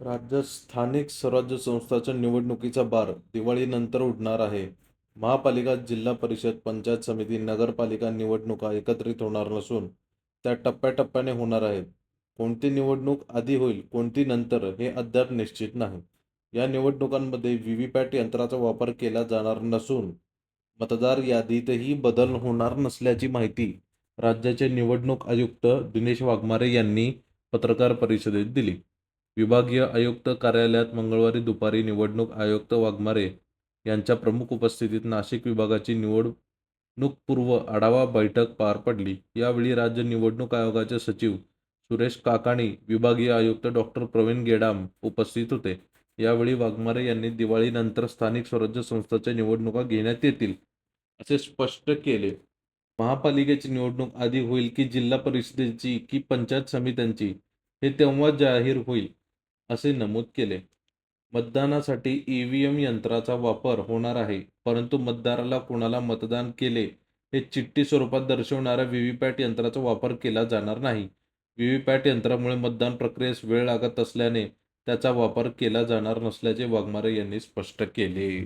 राज्यात स्थानिक स्वराज्य संस्थांच्या निवडणुकीचा भार दिवाळीनंतर उडणार आहे. महापालिका, जिल्हा परिषद, पंचायत समिती, नगरपालिका निवडणुका एकत्रित होणार नसून त्या टप्प्याटप्प्याने होणार आहेत. कोणती निवडणूक आधी होईल, कोणती नंतर हे अद्याप निश्चित नाही. या निवडणुकांमध्ये व्हीव्हीपॅट यंत्राचा वापर केला जाणार नसून मतदार यादीतही बदल होणार नसल्याची माहिती राज्याचे निवडणूक आयुक्त दिनेश वाघमारे यांनी पत्रकार परिषदेत दिली. विभागीय आयुक्त कार्यालयात मंगळवारी दुपारी निवडणूक आयुक्त वाघमारे यांच्या प्रमुख उपस्थितीत नाशिक विभागाची निवडणूकपूर्व आढावा बैठक पार पडली. यावेळी राज्य निवडणूक आयोगाचे सचिव सुरेश काकाणी, विभागीय आयुक्त डॉक्टर प्रवीण गेडाम उपस्थित होते. यावेळी वाघमारे यांनी दिवाळीनंतर स्थानिक स्वराज्य संस्थांच्या निवडणुका घेण्यात येतील, असे स्पष्ट केले. महापालिकेची निवडणूक आधी होईल की जिल्हा परिषदेची की पंचायत समित्यांची हे तेव्हा जाहीर होईल, असे नमूद केले. मतदानासाठी ईव्हीएम यंत्राचा वापर होणार आहे, परंतु मतदाराला कोणाला मतदान केले हे चिठ्ठी स्वरूपात दर्शवणाऱ्या व्हीव्हीपॅट यंत्राचा वापर केला जाणार नाही. व्हीव्हीपॅट यंत्रामुळे मतदान प्रक्रियेस वेळ लागत असल्याने त्याचा वापर केला जाणार नसल्याचे वाघमारे यांनी स्पष्ट केले.